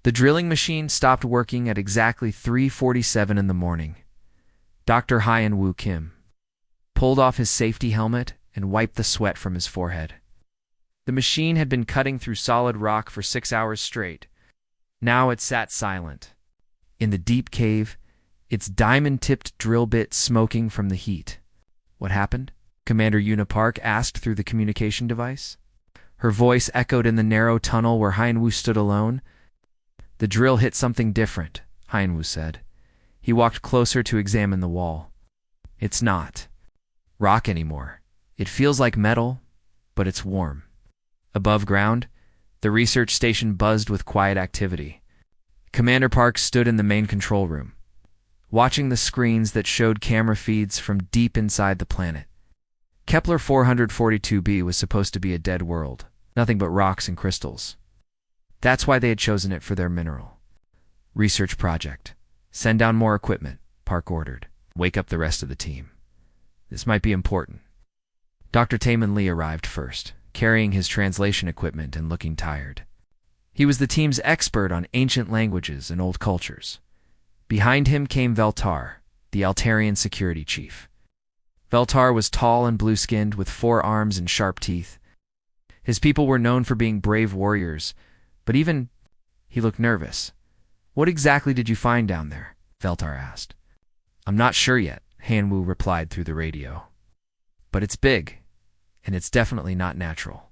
The drilling machine stopped working at exactly 3:47 in the morning. Dr. Hyun-woo Kim pulled off his safety helmet and wiped the sweat from his forehead. The machine had been cutting through solid rock for 6 hours straight. Now it sat silent. In the deep cave, its diamond-tipped drill bit smoking from the heat. "What happened?" Commander Yuna Park asked through the communication device. Her voice echoed in the narrow tunnel where Hyun-woo stood alone. "The drill hit something different," Hyun-woo said. He walked closer to examine the wall. "It's not rock anymore. It feels like metal, but it's warm." Above ground, the research station buzzed with quiet activity. Commander Park stood in the main control room, watching the screens that showed camera feeds from deep inside the planet. Kepler 442b was supposed to be a dead world, nothing but rocks and crystals. That's why they had chosen it for their mineral research project. "Send down more equipment," Park ordered. "Wake up the rest of the team. This might be important." Dr. Taemin Lee arrived first, carrying his translation equipment and looking tired. He was the team's expert on ancient languages and old cultures. Behind him came Veltar, the Altarian security chief. Veltar was tall and blue-skinned with 4 arms and sharp teeth. His people were known for being brave warriors, but even he looked nervous. "What exactly did you find down there?" Veltar asked. "I'm not sure yet," Hyun-woo replied through the radio. "But it's big, and it's definitely not natural."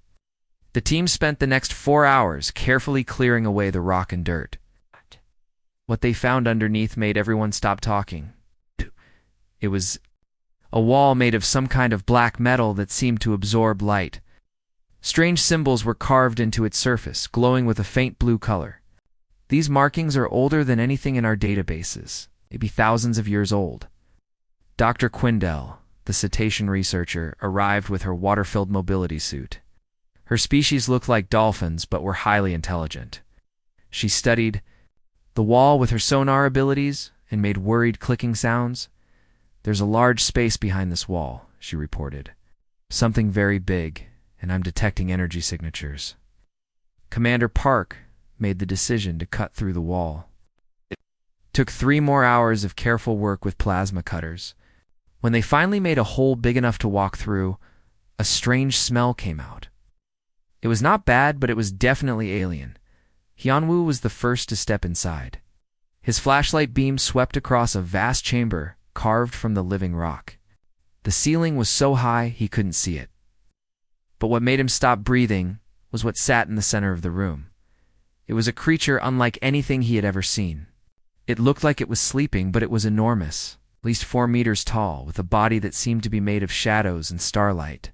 The team spent the next 4 hours carefully clearing away the rock and dirt. What they found underneath made everyone stop talking. It was a wall made of some kind of black metal that seemed to absorb light. Strange symbols were carved into its surface, glowing with a faint blue color. "These markings are older than anything in our databases, maybe thousands of years old." Dr. Quindell, the cetacean researcher, arrived with her water-filled mobility suit. Her species looked like dolphins, but were highly intelligent. She studied the wall with her sonar abilities and made worried clicking sounds. "There's a large space behind this wall," she reported. "Something very big, and I'm detecting energy signatures." Commander Park made the decision to cut through the wall. It took 3 more hours of careful work with plasma cutters. When they finally made a hole big enough to walk through, a strange smell came out. It was not bad, but it was definitely alien. Hyun-woo was the first to step inside. His flashlight beam swept across a vast chamber carved from the living rock. The ceiling was so high he couldn't see it. But what made him stop breathing was what sat in the center of the room. It was a creature unlike anything he had ever seen. It looked like it was sleeping, but it was enormous, at least 4 meters tall, with a body that seemed to be made of shadows and starlight.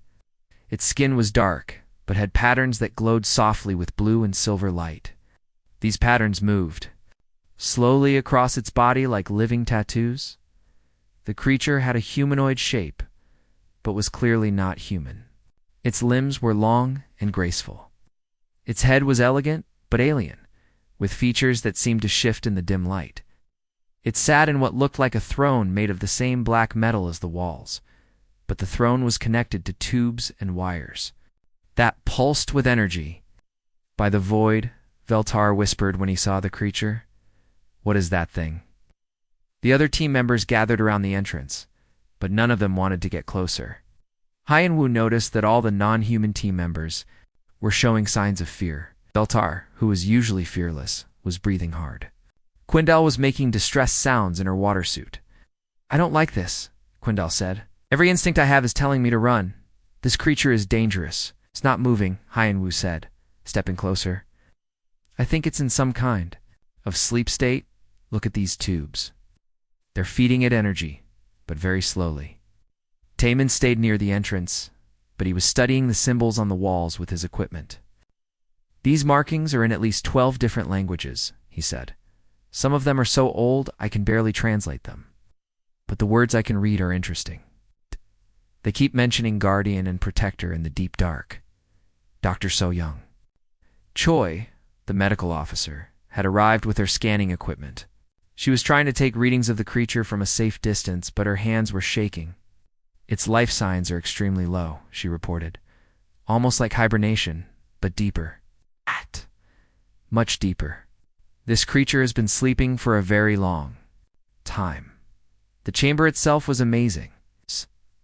Its skin was dark, but had patterns that glowed softly with blue and silver light. These patterns moved slowly across its body like living tattoos. The creature had a humanoid shape, but was clearly not human. Its limbs were long and graceful. Its head was elegant, but alien, with features that seemed to shift in the dim light. It sat in what looked like a throne made of the same black metal as the walls, but the throne was connected to tubes and wires that pulsed with energy. "By the void," Veltar whispered when he saw the creature. "What is that thing?" The other team members gathered around the entrance, but none of them wanted to get closer. Hyun-woo noticed that all the non-human team members were showing signs of fear. Veltar, who was usually fearless, was breathing hard. Quindell was making distressed sounds in her water suit. "I don't like this," Quindell said. "Every instinct I have is telling me to run. This creature is dangerous." "It's not moving," Hyun-woo said, stepping closer. "I think it's in some kind of sleep state. Look at these tubes. They're feeding it energy, but very slowly." Taemin stayed near the entrance, but he was studying the symbols on the walls with his equipment. "These markings are in at least 12 different languages," he said. "Some of them are so old I can barely translate them. But the words I can read are interesting. They keep mentioning guardian and protector in the deep dark." Dr. So-young Choi, the medical officer, had arrived with her scanning equipment. She was trying to take readings of the creature from a safe distance, but her hands were shaking. "Its life signs are extremely low," she reported. "Almost like hibernation, but deeper. Much deeper." This creature has been sleeping for a very long time. The chamber itself was amazing.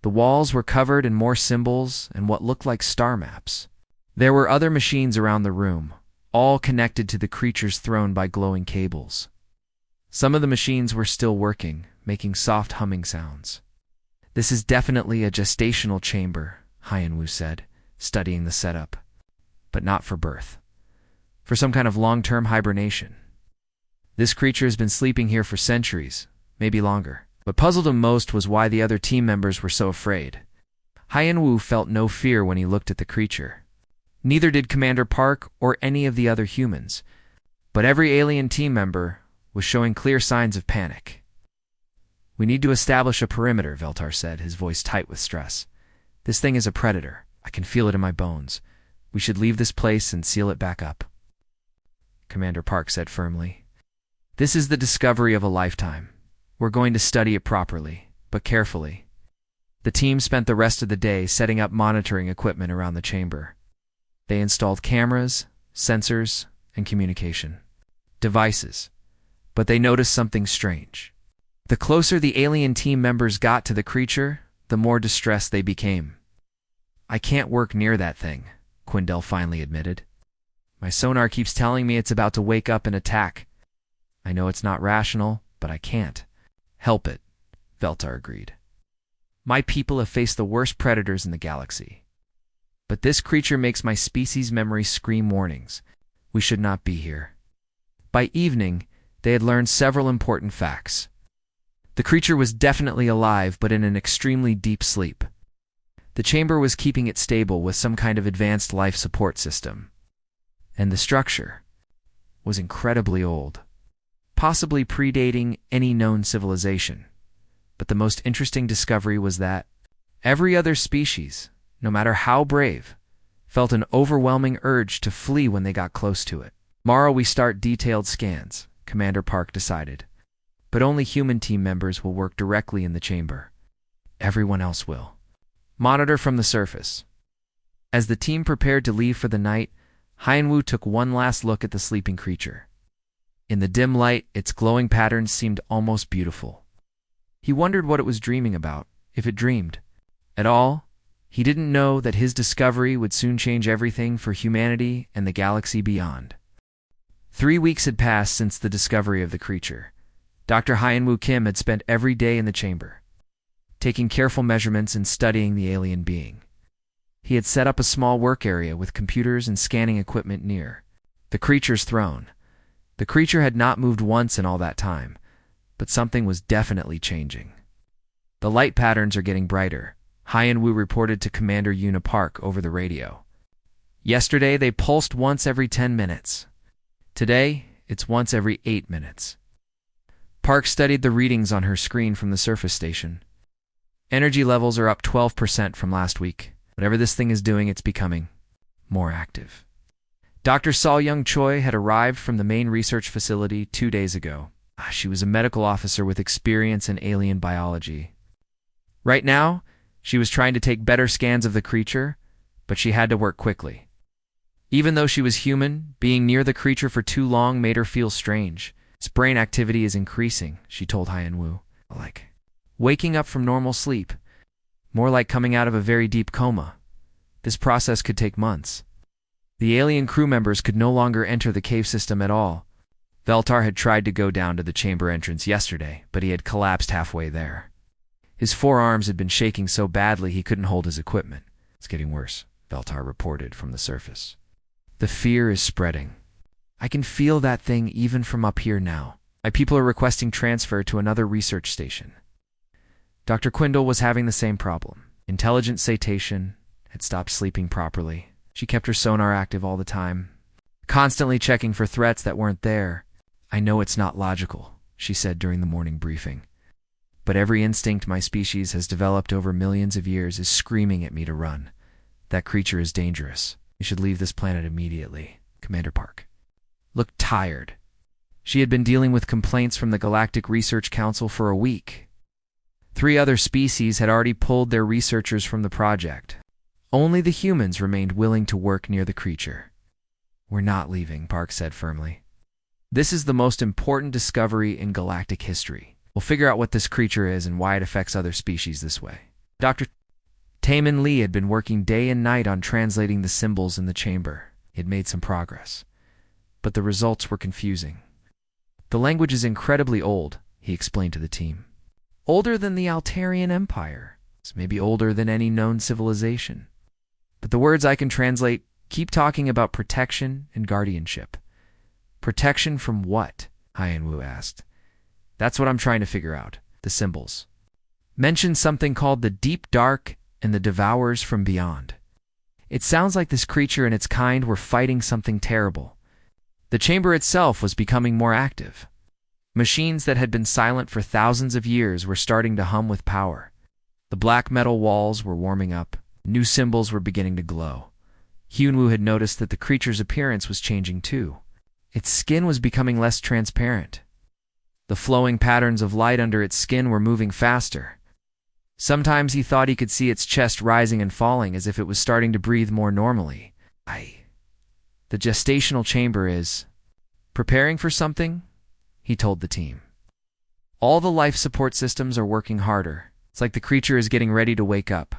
The walls were covered in more symbols and what looked like star maps. There were other machines around the room, all connected to the creature's throne by glowing cables. Some of the machines were still working, making soft humming sounds. This is definitely a gestational chamber, Hyan-Wu said, studying the setup. But not for birth. For some kind of long-term hibernation. This creature has been sleeping here for centuries, maybe longer. What puzzled him most was why the other team members were so afraid. Hyan-Wu felt no fear when he looked at the creature. Neither did Commander Park or any of the other humans. But every alien team member was showing clear signs of panic. "We need to establish a perimeter," Veltar said, his voice tight with stress. "This thing is a predator. I can feel it in my bones. We should leave this place and seal it back up." Commander Park said firmly. "This is the discovery of a lifetime. We're going to study it properly, but carefully." The team spent the rest of the day setting up monitoring equipment around the chamber. They installed cameras, sensors, and communication devices. But they noticed something strange. The closer the alien team members got to the creature, the more distressed they became. "I can't work near that thing," Quindel finally admitted. "My sonar keeps telling me it's about to wake up and attack. I know it's not rational, but I can't help it," Veltar agreed. "My people have faced the worst predators in the galaxy. But this creature makes my species' memory scream warnings. We should not be here." By evening, they had learned several important facts. The creature was definitely alive, but in an extremely deep sleep. The chamber was keeping it stable with some kind of advanced life support system. And the structure was incredibly old, possibly predating any known civilization. But the most interesting discovery was that every other species, no matter how brave, felt an overwhelming urge to flee when they got close to it. "Tomorrow we start detailed scans," Commander Park decided. "But only human team members will work directly in the chamber. Everyone else will monitor from the surface." As the team prepared to leave for the night, Hyan-Wu took one last look at the sleeping creature. In the dim light, its glowing patterns seemed almost beautiful. He wondered what it was dreaming about, if it dreamed at all. He didn't know that his discovery would soon change everything for humanity and the galaxy beyond. 3 weeks had passed since the discovery of the creature. Dr. Hyan-Wu Kim had spent every day in the chamber, taking careful measurements and studying the alien being. He had set up a small work area with computers and scanning equipment near the creature's throne. The creature had not moved once in all that time, but something was definitely changing. "The light patterns are getting brighter," Hyan-Wu reported to Commander Yuna Park over the radio. "Yesterday, they pulsed once every 10 minutes. Today, it's once every 8 minutes." Park studied the readings on her screen from the surface station. "Energy levels are up 12% from last week. Whatever this thing is doing, it's becoming more active." Dr. Sol-Young Choi had arrived from the main research facility 2 days ago. She was a medical officer with experience in alien biology. Right now, she was trying to take better scans of the creature, but she had to work quickly. Even though she was human, being near the creature for too long made her feel strange. "Its brain activity is increasing," she told Hyan-Wu. "Like waking up from normal sleep. More like coming out of a very deep coma. This process could take months." The alien crew members could no longer enter the cave system at all. Veltar had tried to go down to the chamber entrance yesterday, but he had collapsed halfway there. His forearms had been shaking so badly he couldn't hold his equipment. "It's getting worse," Veltar reported from the surface. "The fear is spreading. I can feel that thing even from up here now. My people are requesting transfer to another research station." Dr. Quindel was having the same problem. Intelligent cetacean had stopped sleeping properly. She kept her sonar active all the time, constantly checking for threats that weren't there. "I know it's not logical," she said during the morning briefing. "But every instinct my species has developed over millions of years is screaming at me to run. That creature is dangerous. We should leave this planet immediately." Commander Park looked tired. She had been dealing with complaints from the Galactic Research Council for a week. 3 other species had already pulled their researchers from the project. Only the humans remained willing to work near the creature. "We're not leaving," Park said firmly. This is the most important discovery in galactic history. We'll figure out what this creature is and why it affects other species this way. Dr. Taemin Lee had been working day and night on translating the symbols in the chamber. He had made some progress, but the results were confusing. The language is incredibly old, he explained to the team. Older than the Altarian Empire. It's maybe older than any known civilization. But the words I can translate keep talking about protection and guardianship. Protection from what? Hyan-Wu asked. That's what I'm trying to figure out. The symbols mention something called the Deep Dark and the Devourers from Beyond. It sounds like this creature and its kind were fighting something terrible. The chamber itself was becoming more active. Machines that had been silent for thousands of years were starting to hum with power. The black metal walls were warming up. New symbols were beginning to glow. Hyun-Woo had noticed that the creature's appearance was changing too. Its skin was becoming less transparent. The flowing patterns of light under its skin were moving faster. Sometimes he thought he could see its chest rising and falling as if it was starting to breathe more normally. The gestational chamber is preparing for something, he told the team. All the life support systems are working harder. It's like the creature is getting ready to wake up.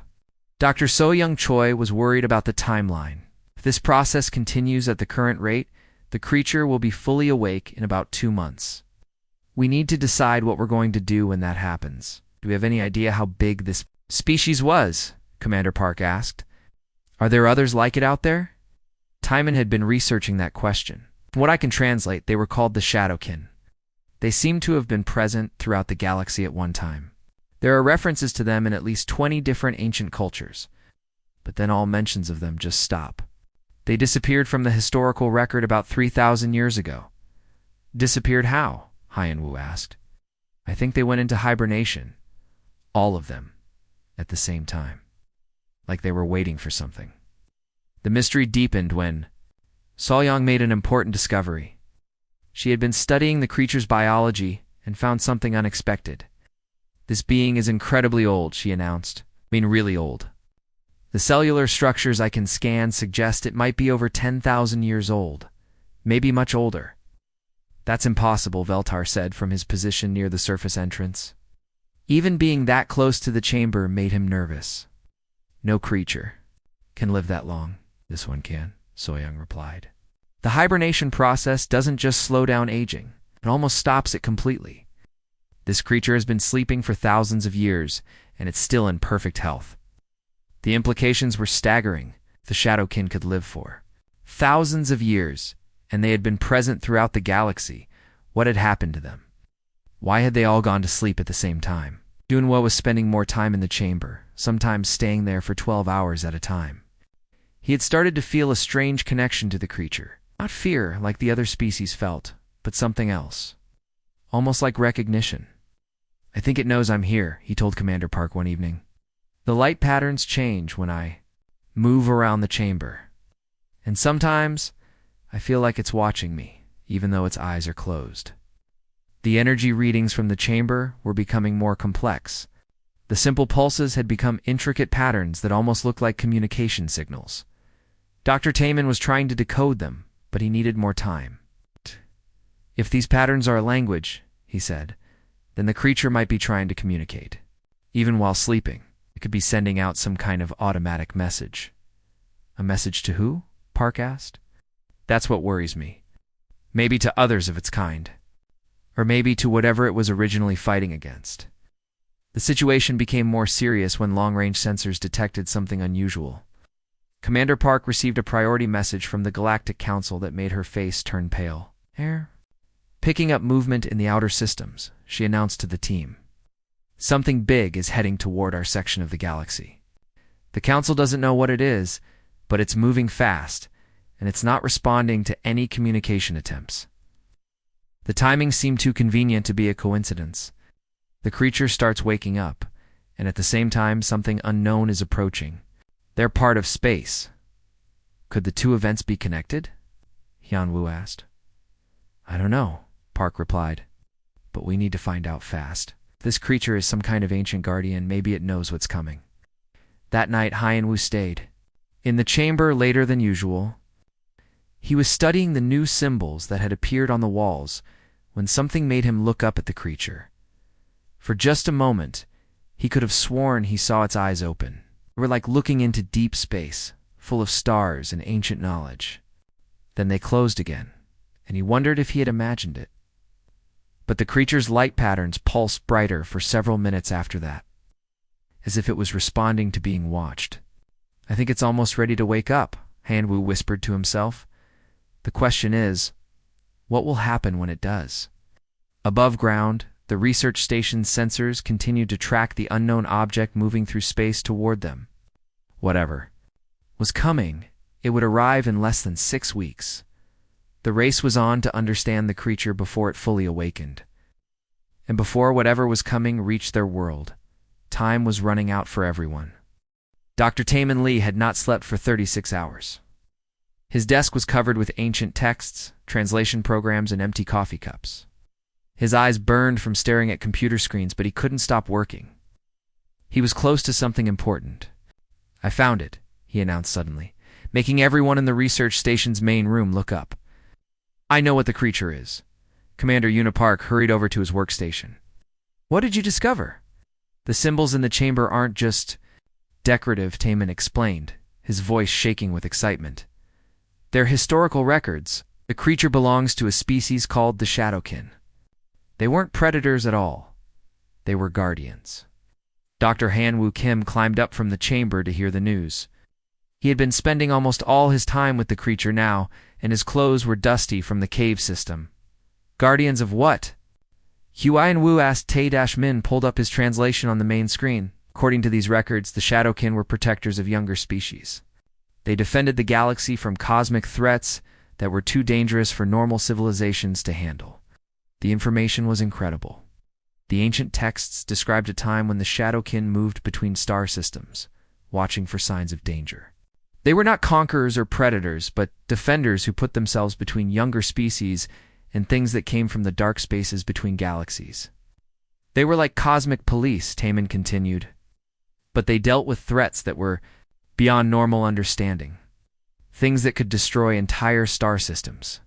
Dr. So-Young Choi was worried about the timeline. If this process continues at the current rate, the creature will be fully awake in about 2 months. We need to decide what we're going to do when that happens. Do we have any idea how big this species was? Commander Park asked. Are there others like it out there? Timon had been researching that question. From what I can translate, they were called the Shadowkin. They seem to have been present throughout the galaxy at one time. There are references to them in at least 20 different ancient cultures, but then all mentions of them just stop. They disappeared from the historical record about 3,000 years ago. Disappeared how? Hyan-Woo asked. I think they went into hibernation. All of them. At the same time. Like they were waiting for something. The mystery deepened when So-Young made an important discovery. She had been studying the creature's biology and found something unexpected. This being is incredibly old, she announced. I mean, really old. The cellular structures I can scan suggest it might be over 10,000 years old. Maybe much older. That's impossible, Veltar said from his position near the surface entrance. Even being that close to the chamber made him nervous. No creature can live that long. This one can, So-Young replied. The hibernation process doesn't just slow down aging. It almost stops it completely. This creature has been sleeping for thousands of years, and it's still in perfect health. The implications were staggering. The Shadowkin could live for thousands of years, and they had been present throughout the galaxy. What had happened to them? Why had they all gone to sleep at the same time? Dunwo was spending more time in the chamber, sometimes staying there for 12 hours at a time. He had started to feel a strange connection to the creature. Not fear like the other species felt, but something else. Almost like recognition. I think it knows I'm here, he told Commander Park one evening. The light patterns change when I move around the chamber. And sometimes I feel like it's watching me, even though its eyes are closed. The energy readings from the chamber were becoming more complex. The simple pulses had become intricate patterns that almost looked like communication signals. Dr. Taemin was trying to decode them, but he needed more time. If these patterns are a language, he said, then the creature might be trying to communicate. Even while sleeping, it could be sending out some kind of automatic message. A message to who? Park asked. That's what worries me. Maybe to others of its kind. Or maybe to whatever it was originally fighting against. The situation became more serious when long-range sensors detected something unusual. Commander Park received a priority message from the Galactic Council that made her face turn pale. Picking up movement in the outer systems, she announced to the team. Something big is heading toward our section of the galaxy. The Council doesn't know what it is, but it's moving fast, and it's not responding to any communication attempts. The timing seemed too convenient to be a coincidence. The creature starts waking up, and at the same time something unknown is approaching. They're part of space. Could the two events be connected? Hyun-Woo asked. I don't know, Park replied. But we need to find out fast. If this creature is some kind of ancient guardian, maybe it knows what's coming. That night, Hyun-Woo stayed in the chamber later than usual. He was studying the new symbols that had appeared on the walls when something made him look up at the creature. For just a moment, he could have sworn he saw its eyes open. They were like looking into deep space, full of stars and ancient knowledge. Then they closed again, and he wondered if he had imagined it. But the creature's light patterns pulsed brighter for several minutes after that, as if it was responding to being watched. "I think it's almost ready to wake up," Hanwu whispered to himself. "The question is, what will happen when it does?" Above ground, the research station's sensors continued to track the unknown object moving through space toward them. Whatever was coming, it would arrive in less than 6 weeks. The race was on to understand the creature before it fully awakened. And before whatever was coming reached their world, time was running out for everyone. Dr. Taemin Lee had not slept for 36 hours. His desk was covered with ancient texts, translation programs, and empty coffee cups. His eyes burned from staring at computer screens, but he couldn't stop working. He was close to something important. "I found it," he announced suddenly, making everyone in the research station's main room look up. "I know what the creature is." Commander Unipark hurried over to his workstation. "What did you discover?" "The symbols in the chamber aren't just decorative," Taemin explained, his voice shaking with excitement. "They're historical records. The creature belongs to a species called the Shadowkin. They weren't predators at all. They were guardians." Dr. Hanwoo Kim climbed up from the chamber to hear the news. He had been spending almost all his time with the creature now, and his clothes were dusty from the cave system. "Guardians of what?" Huayan Wu asked. Tae-Min pulled up his translation on the main screen. "According to these records, the Shadowkin were protectors of younger species. They defended the galaxy from cosmic threats that were too dangerous for normal civilizations to handle." The information was incredible. The ancient texts described a time when the Shadowkin moved between star systems, watching for signs of danger. They were not conquerors or predators, but defenders who put themselves between younger species and things that came from the dark spaces between galaxies. "They were like cosmic police," Taemin continued, "but they dealt with threats that were beyond normal understanding, things that could destroy entire star systems."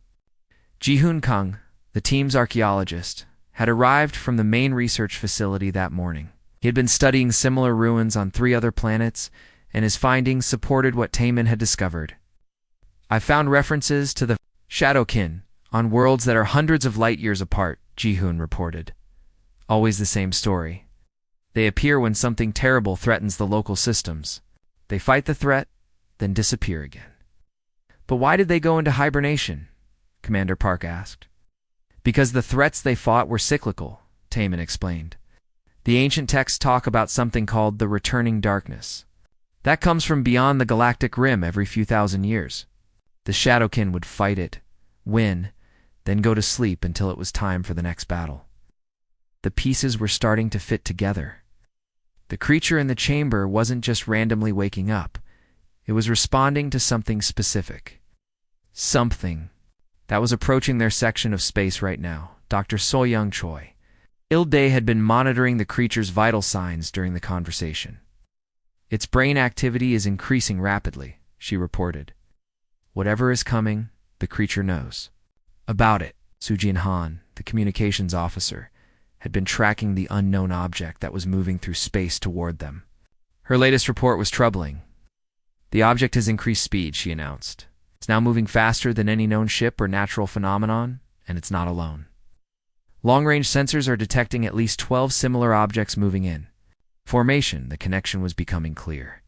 Ji-Hoon Kung, the team's archaeologist, had arrived from the main research facility that morning. He had been studying similar ruins on 3 other planets, and his findings supported what Taemin had discovered. "I found references to the Shadowkin on worlds that are hundreds of light years apart," Ji-Hoon reported. "Always the same story. They appear when something terrible threatens the local systems. They fight the threat, then disappear again." "But why did they go into hibernation?" Commander Park asked. "Because the threats they fought were cyclical," Taemin explained. "The ancient texts talk about something called the returning darkness. That comes from beyond the galactic rim every few thousand years. The Shadowkin would fight it, win, then go to sleep until it was time for the next battle." The pieces were starting to fit together. The creature in the chamber wasn't just randomly waking up. It was responding to something specific. Something that was approaching their section of space right now. Dr. So-Young Choi. Ilday had been monitoring the creature's vital signs during the conversation. "Its brain activity is increasing rapidly," she reported. "Whatever is coming, the creature knows about it." Sujin Han, the communications officer, had been tracking the unknown object that was moving through space toward them. Her latest report was troubling. "The object has increased speed," she announced. "It's now moving faster than any known ship or natural phenomenon, and it's not alone. Long-range sensors are detecting at least 12 similar objects moving in formation." The connection was becoming clear.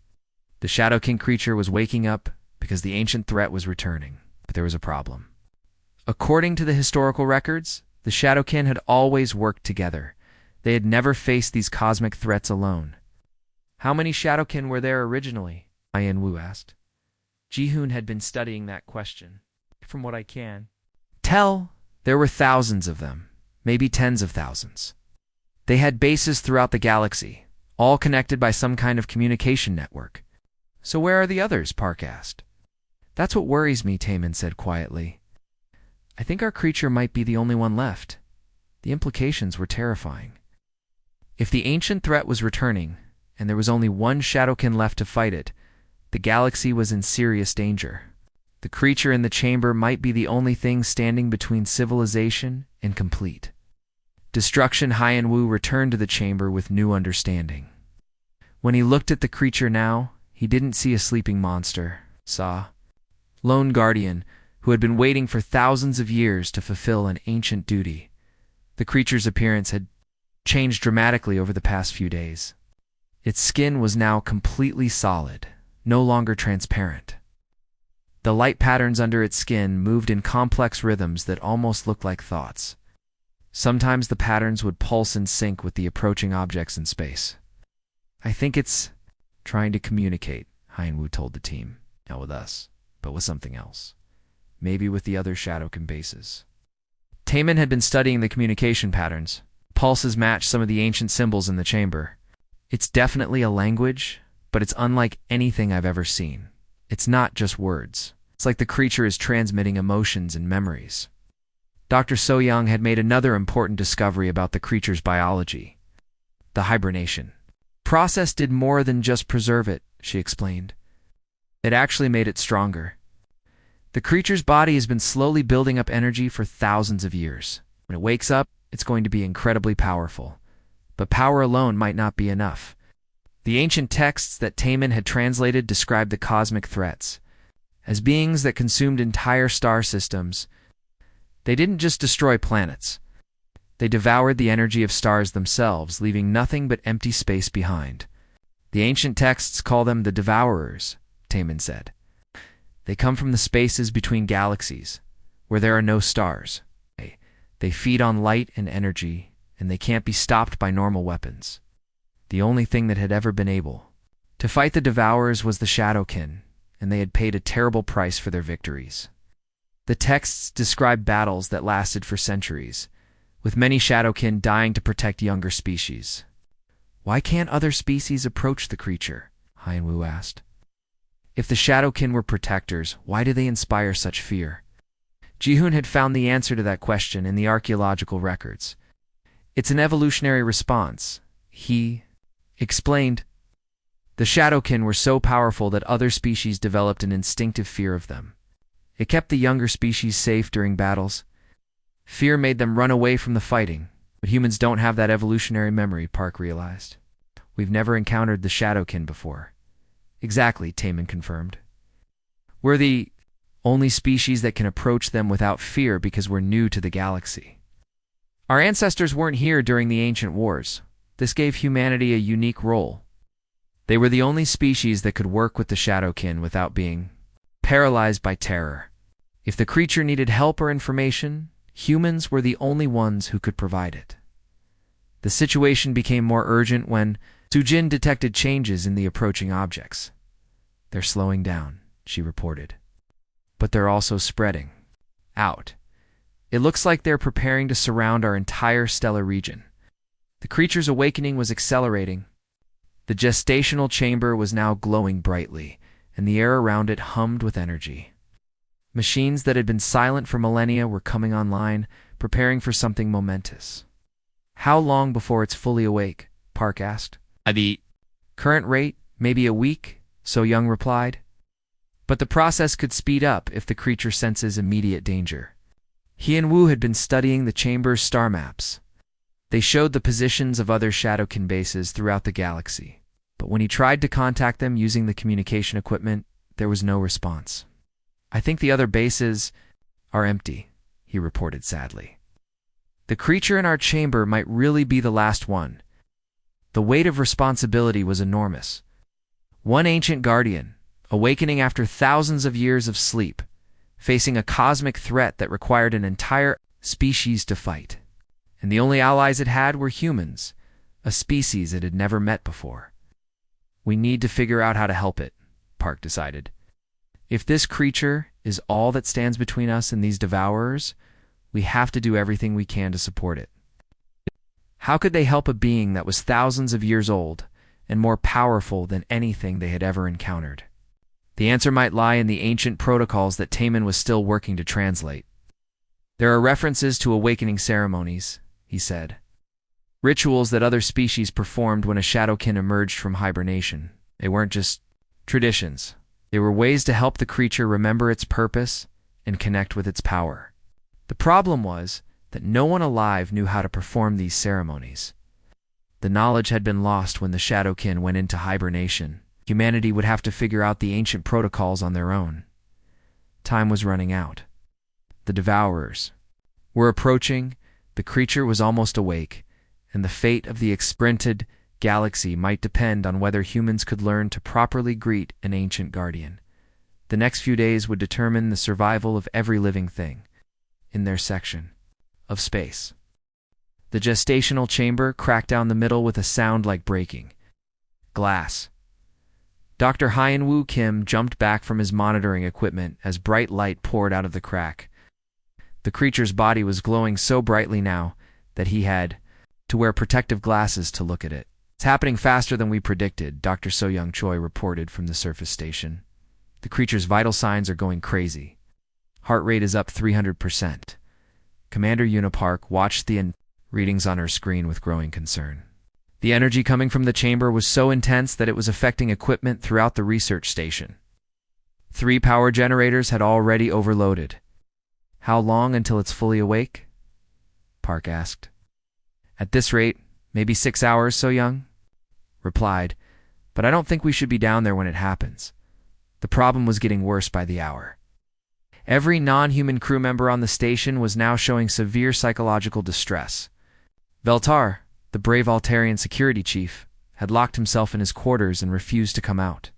The Shadowkin creature was waking up because the ancient threat was returning, but there was a problem. According to the historical records, the Shadowkin had always worked together. They had never faced these cosmic threats alone. "How many Shadowkin were there originally?" Huayan Wu asked. Ji-Hoon had been studying that question. "From what I can tell, there were thousands of them, maybe tens of thousands. They had bases throughout the galaxy, all connected by some kind of communication network." "So where are the others?" Park asked. "That's what worries me," Taemin said quietly. "I think our creature might be the only one left." The implications were terrifying. If the ancient threat was returning, and there was only one Shadowkin left to fight it, the galaxy was in serious danger. The creature in the chamber might be the only thing standing between civilization and complete destruction. Hyen-Woo returned to the chamber with new understanding. When he looked at the creature now, he didn't see a sleeping monster, saw lone guardian who had been waiting for thousands of years to fulfill an ancient duty. The creature's appearance had changed dramatically over the past few days. Its skin was now completely solid, no longer transparent. The light patterns under its skin moved in complex rhythms that almost looked like thoughts. Sometimes the patterns would pulse in sync with the approaching objects in space. "I think it's trying to communicate," Hyen-Woo told the team. "Not with us, but with something else. Maybe with the other Shadowkin bases." Taemin had been studying the communication patterns. Pulses matched some of the ancient symbols in the chamber. "It's definitely a language, but it's unlike anything I've ever seen. It's not just words. It's like the creature is transmitting emotions and memories." Dr. So-young had made another important discovery about the creature's biology. The hibernation process did more than just preserve it, she explained. It actually made it stronger. The creature's body has been slowly building up energy for thousands of years. When it wakes up, it's going to be incredibly powerful. But power alone might not be enough. The ancient texts that Taemin had translated described the cosmic threats as beings that consumed entire star systems. They didn't just destroy planets. They devoured the energy of stars themselves, leaving nothing but empty space behind. The ancient texts call them the Devourers, Taemin said. They come from the spaces between galaxies, where there are no stars. They feed on light and energy, and they can't be stopped by normal weapons. The only thing that had ever been able to fight the Devourers was the Shadowkin, and they had paid a terrible price for their victories. The texts describe battles that lasted for centuries, with many Shadowkin dying to protect younger species. "Why can't other species approach the creature?" Hyen-Woo asked. "If the Shadowkin were protectors, why do they inspire such fear?" Ji-hoon had found the answer to that question in the archaeological records. "It's an evolutionary response," he explained. "The Shadowkin were so powerful that other species developed an instinctive fear of them. It kept the younger species safe during battles. Fear made them run away from the fighting, but humans don't have that evolutionary memory," Park realized. "We've never encountered the Shadowkin before." "Exactly," Taemin confirmed. "We're the only species that can approach them without fear because we're new to the galaxy. Our ancestors weren't here during the ancient wars. This gave humanity a unique role. They were the only species that could work with the Shadowkin without being paralyzed by terror. If the creature needed help or information, humans were the only ones who could provide it." The situation became more urgent when Sujin detected changes in the approaching objects. "They're slowing down," she reported. "But they're also spreading out. It looks like they're preparing to surround our entire stellar region." The creature's awakening was accelerating. The gestational chamber was now glowing brightly, and the air around it hummed with energy. Machines that had been silent for millennia were coming online, preparing for something momentous. "How long before it's fully awake?" Park asked. "At the current rate, maybe a week," So-young replied. "But the process could speed up if the creature senses immediate danger." Hyen-Woo had been studying the chamber's star maps. They showed the positions of other Shadowkin bases throughout the galaxy. But when he tried to contact them using the communication equipment, there was no response. "I think the other bases are empty," he reported sadly. "The creature in our chamber might really be the last one." The weight of responsibility was enormous. One ancient guardian, awakening after thousands of years of sleep, facing a cosmic threat that required an entire species to fight. And the only allies it had were humans, a species it had never met before. "We need to figure out how to help it," Park decided. "If this creature is all that stands between us and these Devourers, we have to do everything we can to support it." How could they help a being that was thousands of years old and more powerful than anything they had ever encountered? The answer might lie in the ancient protocols that Taemin was still working to translate. "There are references to awakening ceremonies," he said. "Rituals that other species performed when a Shadowkin emerged from hibernation. They weren't just traditions. They were ways to help the creature remember its purpose and connect with its power. The problem was that no one alive knew how to perform these ceremonies. The knowledge had been lost when the Shadowkin went into hibernation. Humanity would have to figure out the ancient protocols on their own. Time was running out. The Devourers were approaching, the creature was almost awake, and the fate of the exprinted galaxy might depend on whether humans could learn to properly greet an ancient guardian. The next few days would determine the survival of every living thing in their section of space. The gestational chamber cracked down the middle with a sound like breaking glass. Dr. Hyen-Woo Kim jumped back from his monitoring equipment as bright light poured out of the crack. The creature's body was glowing so brightly now that he had to wear protective glasses to look at it. "It's happening faster than we predicted," Dr. So-Young Choi reported from the surface station. "The creature's vital signs are going crazy. Heart rate is up 300%. Commander Unipark watched the readings on her screen with growing concern. The energy coming from the chamber was so intense that it was affecting equipment throughout the research station. 3 power generators had already overloaded. "How long until it's fully awake?" Park asked. "At this rate, maybe 6 hours," So-Young replied, "but I don't think we should be down there when it happens." The problem was getting worse by the hour. Every non-human crew member on the station was now showing severe psychological distress. Veltar, the brave Altarian security chief, had locked himself in his quarters and refused to come out.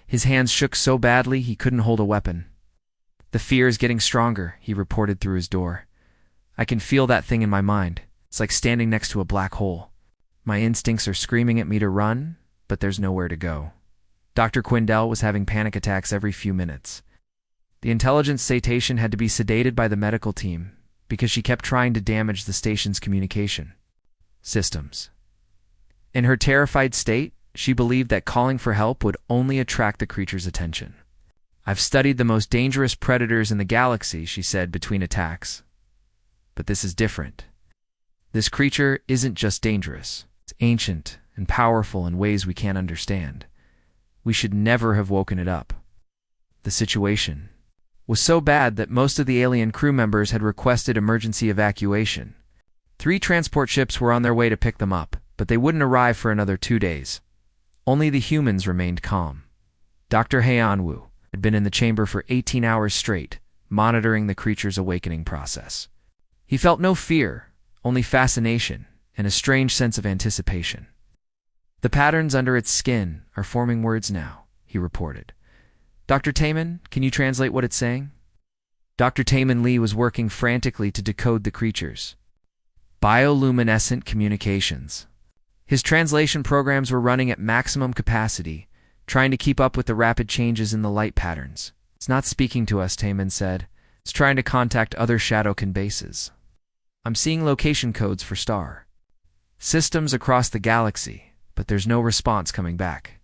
His hands shook so badly he couldn't hold a weapon. "The fear is getting stronger," he reported through his door. "I can feel that thing in my mind. It's like standing next to a black hole. My instincts are screaming at me to run, but there's nowhere to go." Dr. Quindell was having panic attacks every few minutes. The intelligence citation had to be sedated by the medical team because she kept trying to damage the station's communication systems. In her terrified state, she believed that calling for help would only attract the creature's attention. "I've studied the most dangerous predators in the galaxy," she said between attacks. "But this is different. This creature isn't just dangerous. It's ancient and powerful in ways we can't understand. We should never have woken it up." The situation was so bad that most of the alien crew members had requested emergency evacuation. 3 transport ships were on their way to pick them up, but they wouldn't arrive for another 2 days. Only the humans remained calm. Dr. Hyen-Woo had been in the chamber for 18 hours straight, monitoring the creature's awakening process. He felt no fear, only fascination and a strange sense of anticipation. "The patterns under its skin are forming words now," he reported. "Dr. Taemin, can you translate what it's saying?" Dr. Taemin Lee was working frantically to decode the creatures. Bioluminescent communications. His translation programs were running at maximum capacity, trying to keep up with the rapid changes in the light patterns. "It's not speaking to us," Taemin said. "It's trying to contact other Shadowkin bases. I'm seeing location codes for star systems across the galaxy, but there's no response coming back."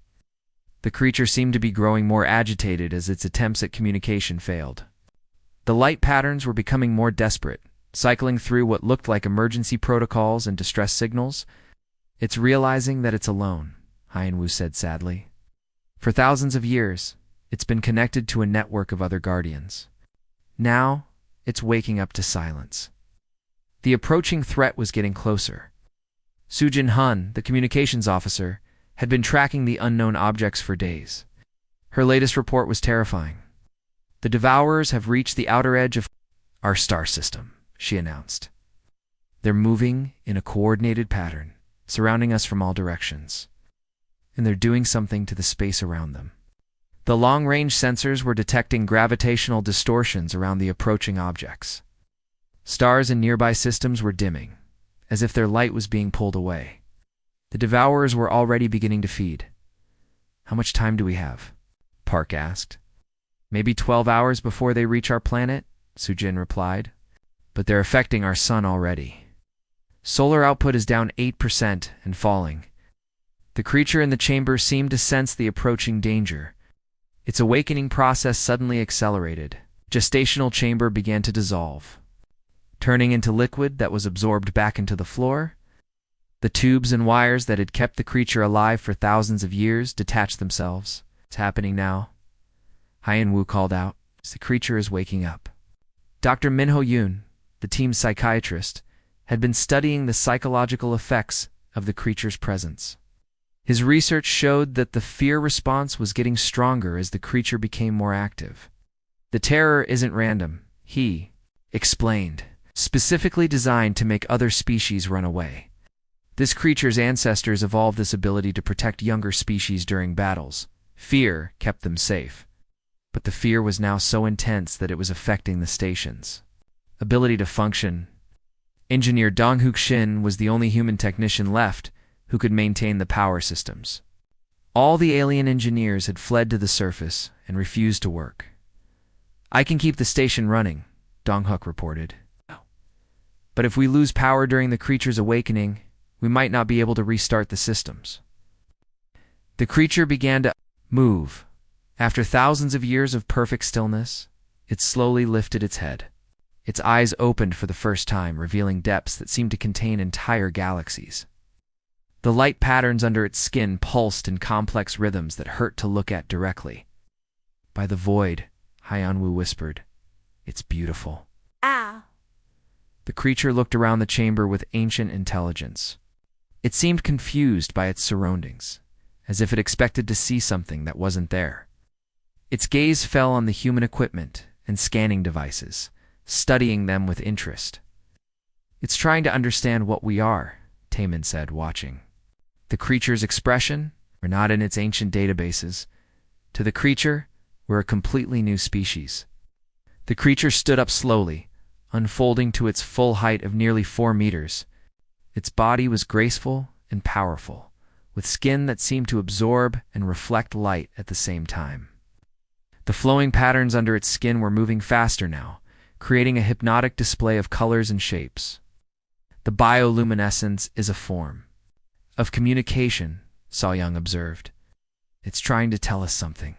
The creature seemed to be growing more agitated as its attempts at communication failed. The light patterns were becoming more desperate, cycling through what looked like emergency protocols and distress signals. "It's realizing that it's alone," Hyen-Woo said sadly. "For thousands of years, it's been connected to a network of other guardians. Now, it's waking up to silence." The approaching threat was getting closer. Sujin Hun, the communications officer, had been tracking the unknown objects for days. Her latest report was terrifying. "The Devourers have reached the outer edge of our star system," she announced. "They're moving in a coordinated pattern, surrounding us from all directions. And they're doing something to the space around them." The long-range sensors were detecting gravitational distortions around the approaching objects. Stars in nearby systems were dimming, as if their light was being pulled away. The Devourers were already beginning to feed. "How much time do we have?" Park asked. "Maybe 12 hours before they reach our planet," Sujin replied. "But they're affecting our sun already. Solar output is down 8% and falling." The creature in the chamber seemed to sense the approaching danger. Its awakening process suddenly accelerated. Gestational chamber began to dissolve, turning into liquid that was absorbed back into the floor. The tubes and wires that had kept the creature alive for thousands of years detached themselves. "It's happening now," Hyen Wu called out as the creature is waking up. Dr. Minho Yoon, the team's psychiatrist, had been studying the psychological effects of the creature's presence. His research showed that the fear response was getting stronger as the creature became more active. The terror isn't random, he explained, specifically designed to make other species run away. This creature's ancestors evolved this ability to protect younger species during battles. Fear kept them safe. But the fear was now so intense that it was affecting the station's ability to function. Engineer Dong-Hook Shin was the only human technician left who could maintain the power systems. All the alien engineers had fled to the surface and refused to work. "I can keep the station running," Dong-Hook reported. "But if we lose power during the creature's awakening, we might not be able to restart the systems." The creature began to move. After thousands of years of perfect stillness, it slowly lifted its head. Its eyes opened for the first time, revealing depths that seemed to contain entire galaxies. The light patterns under its skin pulsed in complex rhythms that hurt to look at directly. "By the void," Hyen Wu whispered. "It's beautiful." Ah. The creature looked around the chamber with ancient intelligence. It seemed confused by its surroundings, as if it expected to see something that wasn't there. Its gaze fell on the human equipment and scanning devices, studying them with interest. "It's trying to understand what we are," Taemin said, watching. The creature's expression were not in its ancient databases. To the creature, we're a completely new species. The creature stood up slowly, unfolding to its full height of nearly 4 meters. Its body was graceful and powerful, with skin that seemed to absorb and reflect light at the same time. The flowing patterns under its skin were moving faster now, creating a hypnotic display of colors and shapes. "The bioluminescence is a form of communication," So-young observed. "It's trying to tell us something."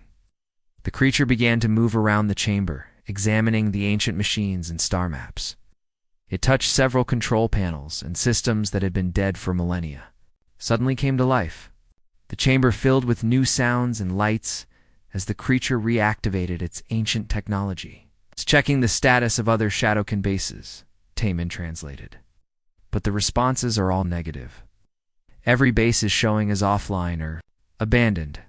The creature began to move around the chamber, examining the ancient machines and star maps. It touched several control panels, and systems that had been dead for millennia suddenly came to life. The chamber filled with new sounds and lights as the creature reactivated its ancient technology. "It's checking the status of other Shadowkin bases," Taemin translated. "But the responses are all negative. Every base is showing as offline or abandoned."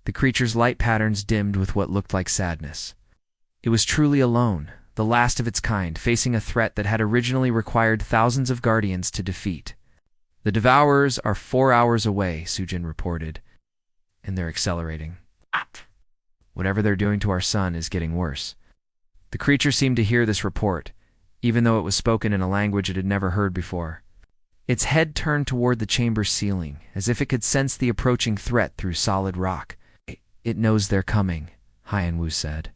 The creature's light patterns dimmed with what looked like sadness. It was truly alone, the last of its kind, facing a threat that had originally required thousands of guardians to defeat. "The Devourers are 4 hours away," Sujin reported, "and they're accelerating. Whatever they're doing to our sun is getting worse." The creature seemed to hear this report, even though it was spoken in a language it had never heard before. Its head turned toward the chamber's ceiling, as if it could sense the approaching threat through solid rock. "It knows they're coming," Hyen Wu said.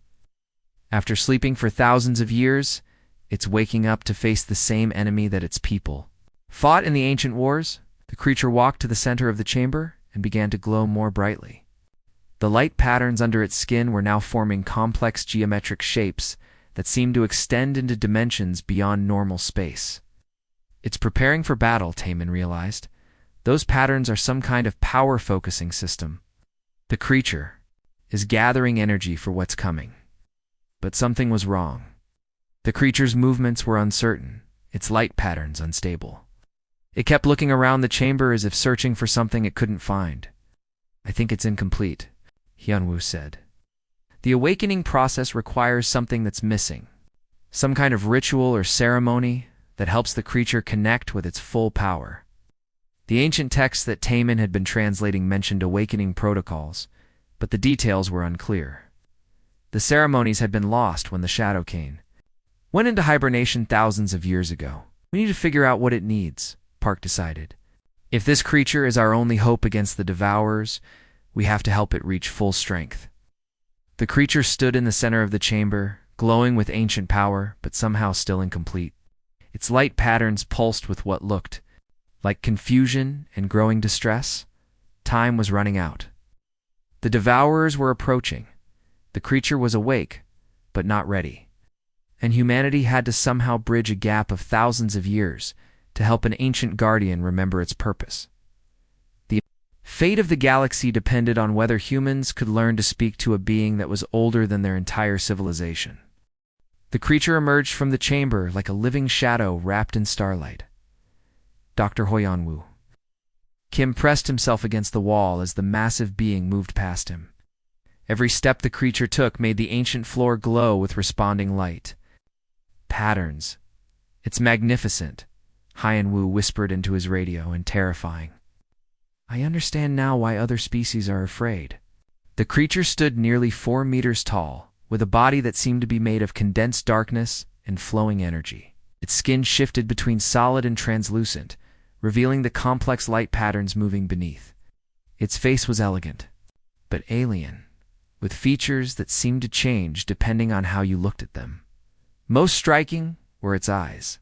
"After sleeping for thousands of years, it's waking up to face the same enemy that its people fought in the ancient wars." The creature walked to the center of the chamber and began to glow more brightly. The light patterns under its skin were now forming complex geometric shapes that seemed to extend into dimensions beyond normal space. "It's preparing for battle," Taemin realized. "Those patterns are some kind of power-focusing system. The creature is gathering energy for what's coming." But something was wrong. The creature's movements were uncertain, its light patterns unstable. It kept looking around the chamber as if searching for something it couldn't find. "I think it's incomplete," Hyen Wu said. "The awakening process requires something that's missing. Some kind of ritual or ceremony that helps the creature connect with its full power." The ancient texts that Taemin had been translating mentioned awakening protocols, but the details were unclear. The ceremonies had been lost when the Shadowkin went into hibernation thousands of years ago. "We need to figure out what it needs," Park decided. "If this creature is our only hope against the Devourers, we have to help it reach full strength." The creature stood in the center of the chamber, glowing with ancient power, but somehow still incomplete. Its light patterns pulsed with what looked like confusion and growing distress. Time was running out. The Devourers were approaching. The creature was awake, but not ready. And humanity had to somehow bridge a gap of thousands of years to help an ancient guardian remember its purpose. Fate of the galaxy depended on whether humans could learn to speak to a being that was older than their entire civilization. The creature emerged from the chamber like a living shadow wrapped in starlight. Dr. Hoyanwu. Kim pressed himself against the wall as the massive being moved past him. Every step the creature took made the ancient floor glow with responding light. Patterns. It's magnificent, Hyan-Wu whispered into his radio, and terrifying. I understand now why other species are afraid. The creature stood nearly 4 meters tall, with a body that seemed to be made of condensed darkness and flowing energy. Its skin shifted between solid and translucent, revealing the complex light patterns moving beneath. Its face was elegant, but alien, with features that seemed to change depending on how you looked at them. Most striking were its eyes.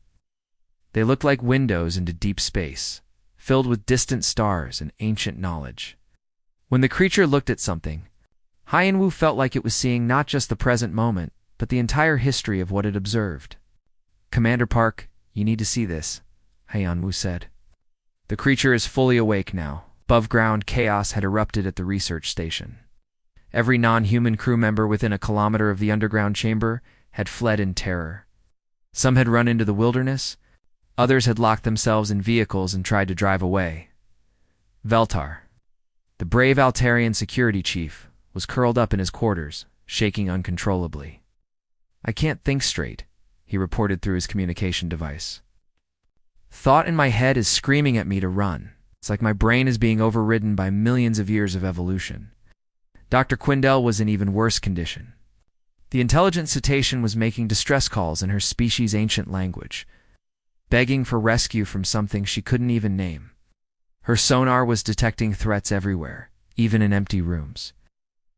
They looked like windows into deep space, filled with distant stars and ancient knowledge. When the creature looked at something, Hyan-Wu felt like it was seeing not just the present moment, but the entire history of what it observed. Commander Park, you need to see this, Hyan-Wu said. The creature is fully awake now. Above-ground chaos had erupted at the research station. Every non-human crew member within a kilometer of the underground chamber had fled in terror. Some had run into the wilderness. Others had locked themselves in vehicles and tried to drive away. Veltar, the brave Altarian security chief, was curled up in his quarters, shaking uncontrollably. I can't think straight, he reported through his communication device. Thought in my head is screaming at me to run. It's like my brain is being overridden by millions of years of evolution. Dr. Quindell was in even worse condition. The intelligent cetacean was making distress calls in her species' ancient language, begging for rescue from something she couldn't even name. Her sonar was detecting threats everywhere, even in empty rooms.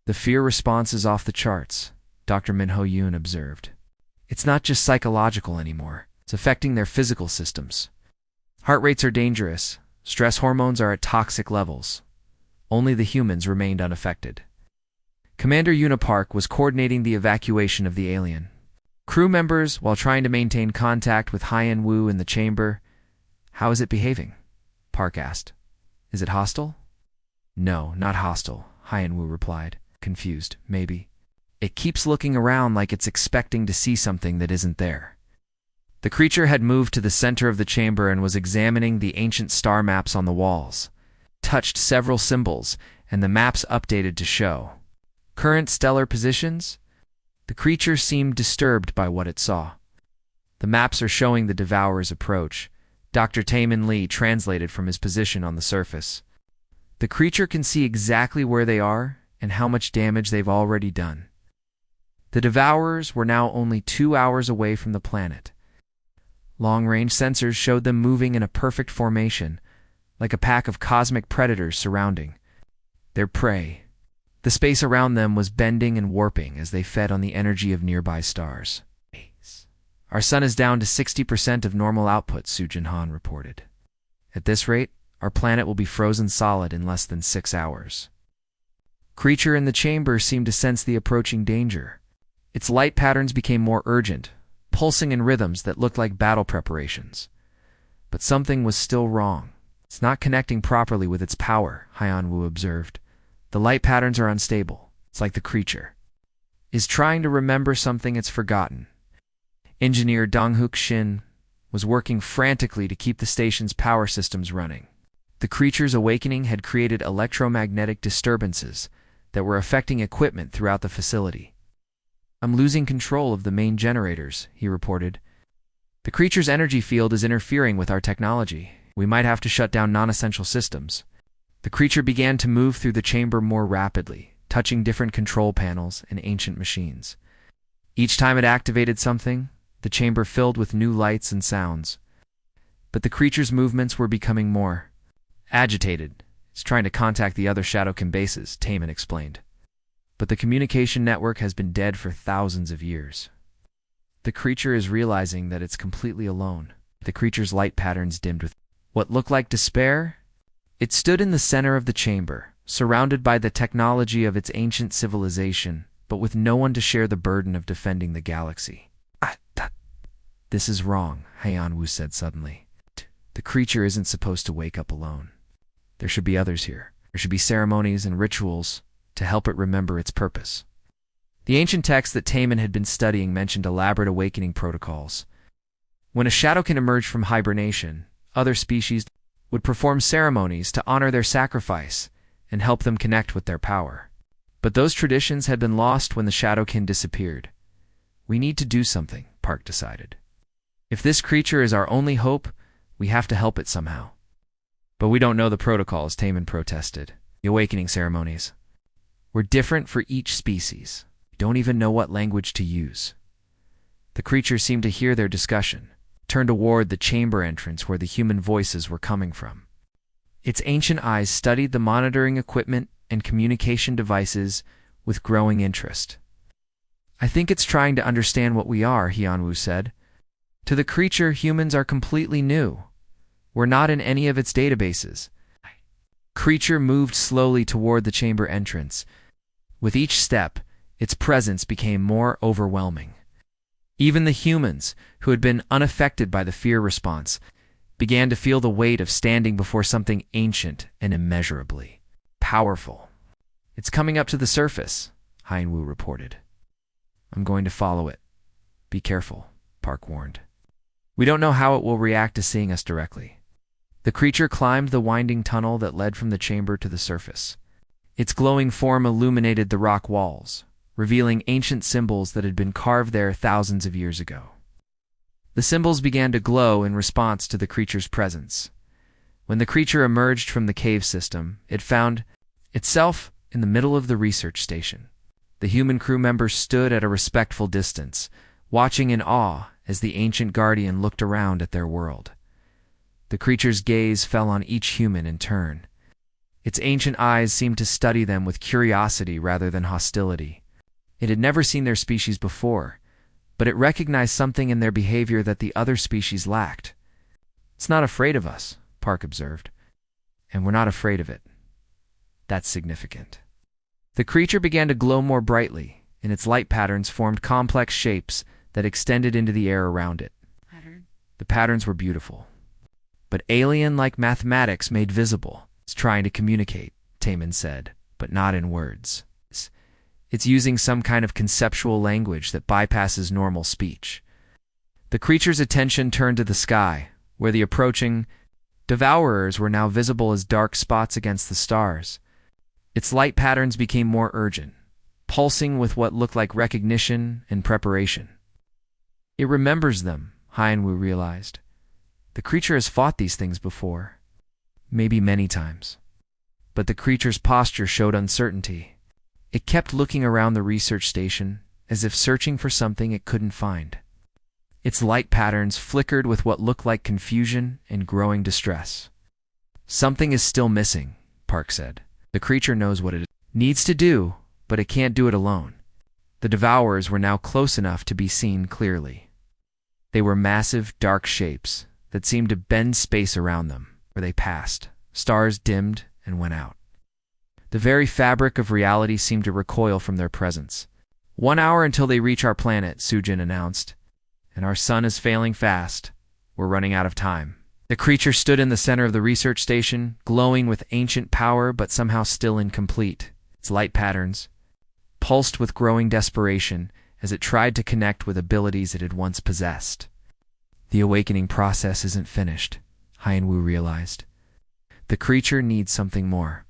The fear response is off the charts, Dr. Minho Yoon observed. It's not just psychological anymore. It's affecting their physical systems. Heart rates are dangerous. Stress hormones are at toxic levels. Only the humans remained unaffected. Commander Unipark was coordinating the evacuation of the alien. Crew members, while trying to maintain contact with Hyan-Wu in the chamber. How is it behaving? Park asked. Is it hostile? No, not hostile, Hyan-Wu replied, confused, maybe. It keeps looking around like it's expecting to see something that isn't there. The creature had moved to the center of the chamber and was examining the ancient star maps on the walls. Touched several symbols, and the maps updated to show current stellar positions. The creature seemed disturbed by what it saw. The maps are showing the Devourer's approach. Dr. Taemin Lee translated from his position on the surface. The creature can see exactly where they are and how much damage they've already done. The Devourers were now only 2 hours away from the planet. Long-range sensors showed them moving in a perfect formation, like a pack of cosmic predators surrounding their prey. The space around them was bending and warping as they fed on the energy of nearby stars. Our sun is down to 60% of normal output, Su Jinhan reported. At this rate, our planet will be frozen solid in less than 6 hours. Creature in the chamber seemed to sense the approaching danger. Its light patterns became more urgent, pulsing in rhythms that looked like battle preparations. But something was still wrong. It's not connecting properly with its power, Hyan-Wu observed. The light patterns are unstable. It's like the creature is trying to remember something it's forgotten. Engineer Dong-Hook Shin was working frantically to keep the station's power systems running. The creature's awakening had created electromagnetic disturbances that were affecting equipment throughout the facility. I'm losing control of the main generators, he reported. The creature's energy field is interfering with our technology. We might have to shut down non-essential systems. The creature began to move through the chamber more rapidly, touching different control panels and ancient machines. Each time it activated something, the chamber filled with new lights and sounds. But the creature's movements were becoming more agitated. It's trying to contact the other Shadowkin bases, Taemin explained. But the communication network has been dead for thousands of years. The creature is realizing that it's completely alone. The creature's light patterns dimmed with what looked like despair. It stood in the center of the chamber, surrounded by the technology of its ancient civilization, but with no one to share the burden of defending the galaxy. This is wrong, Hyan-Wu said suddenly. The creature isn't supposed to wake up alone. There should be others here. There should be ceremonies and rituals to help it remember its purpose. The ancient texts that Taman had been studying mentioned elaborate awakening protocols. When a shadowkin emerged from hibernation, other species would perform ceremonies to honor their sacrifice and help them connect with their power. But those traditions had been lost when the shadowkin disappeared. We need to do something, Park decided. If this creature is our only hope, we have to help it somehow. But we don't know the protocols, Taman protested. The awakening ceremonies were different for each species. We don't even know what language to use. The creature seemed to hear their discussion, turned toward the chamber entrance where the human voices were coming from. Its ancient eyes studied the monitoring equipment and communication devices with growing interest. I think it's trying to understand what we are, Hyunwoo said. To the creature, humans are completely new. We're not in any of its databases. Creature moved slowly toward the chamber entrance. With each step, its presence became more overwhelming. Even the humans, who had been unaffected by the fear response, began to feel the weight of standing before something ancient and immeasurably powerful. It's coming up to the surface, Hyunwoo reported. I'm going to follow it. Be careful, Park warned. We don't know how it will react to seeing us directly. The creature climbed the winding tunnel that led from the chamber to the surface. Its glowing form illuminated the rock walls, revealing ancient symbols that had been carved there thousands of years ago. The symbols began to glow in response to the creature's presence. When the creature emerged from the cave system, it found itself in the middle of the research station. The human crew members stood at a respectful distance, watching in awe as the ancient guardian looked around at their world. The creature's gaze fell on each human in turn. Its ancient eyes seemed to study them with curiosity rather than hostility. It had never seen their species before, but it recognized something in their behavior that the other species lacked. It's not afraid of us, Park observed, and we're not afraid of it. That's significant. The creature began to glow more brightly, and its light patterns formed complex shapes that extended into the air around it. The patterns were beautiful, but alien-like mathematics made visible. It's trying to communicate, Taman said, but not in words. It's using some kind of conceptual language that bypasses normal speech. The creature's attention turned to the sky, where the approaching devourers were now visible as dark spots against the stars. Its light patterns became more urgent, pulsing with what looked like recognition and preparation. It remembers them, Hyunwoo realized. The creature has fought these things before, maybe many times. But the creature's posture showed uncertainty. It kept looking around the research station, as if searching for something it couldn't find. Its light patterns flickered with what looked like confusion and growing distress. Something is still missing, Park said. The creature knows what it needs to do, but it can't do it alone. The devourers were now close enough to be seen clearly. They were massive, dark shapes that seemed to bend space around them. Where they passed, stars dimmed and went out. The very fabric of reality seemed to recoil from their presence. 1 hour until they reach our planet, Sujin announced. And our sun is failing fast. We're running out of time. The creature stood in the center of the research station, glowing with ancient power but somehow still incomplete. Its light patterns pulsed with growing desperation as it tried to connect with abilities it had once possessed. The awakening process isn't finished, Hyunwoo realized. The creature needs something more,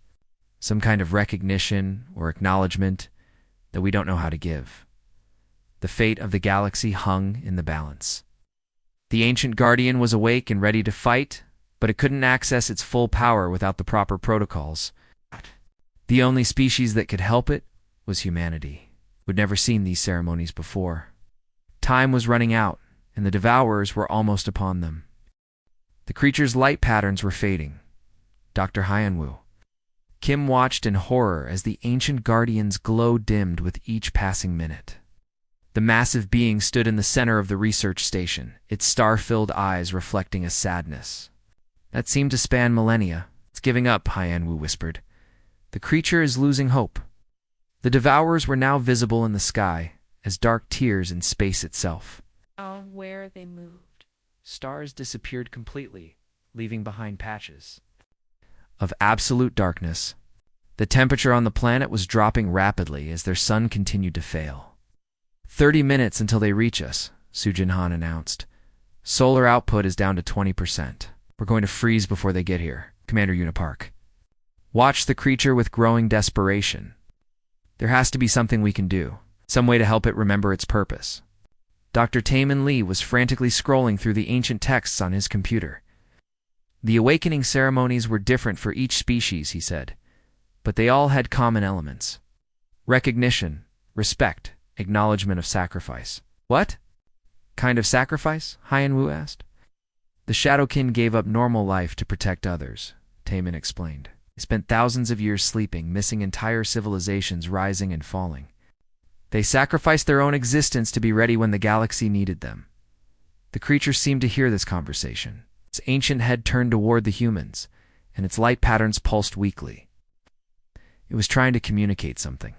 some kind of recognition or acknowledgement that we don't know how to give. The fate of the galaxy hung in the balance. The ancient guardian was awake and ready to fight, but it couldn't access its full power without the proper protocols. The only species that could help it was humanity, who'd never seen these ceremonies before. Time was running out, and the devourers were almost upon them. The creature's light patterns were fading. Dr. Hyunwoo. Kim watched in horror as the ancient guardian's glow dimmed with each passing minute. The massive being stood in the center of the research station, its star-filled eyes reflecting a sadness that seemed to span millennia. It's giving up, Hyunwoo whispered. The creature is losing hope. The devourers were now visible in the sky, as dark tears in space itself. Where they moved. Stars disappeared completely, leaving behind patches of absolute darkness. The temperature on the planet was dropping rapidly as their sun continued to fail. 30 minutes until they reach us, Sujin Han announced. Solar output is down to 20%. We're going to freeze before they get here, Commander Unipark watched the creature with growing desperation. There has to be something we can do, some way to help it remember its purpose. Dr. Taemin Lee was frantically scrolling through the ancient texts on his computer. The awakening ceremonies were different for each species, he said, but they all had common elements. Recognition, respect, acknowledgement of sacrifice. What kind of sacrifice? Hyan Wu asked. The Shadowkin gave up normal life to protect others, Taemin explained. They spent thousands of years sleeping, missing entire civilizations rising and falling. They sacrificed their own existence to be ready when the galaxy needed them. The creature seemed to hear this conversation. Its ancient head turned toward the humans, and its light patterns pulsed weakly. It was trying to communicate something,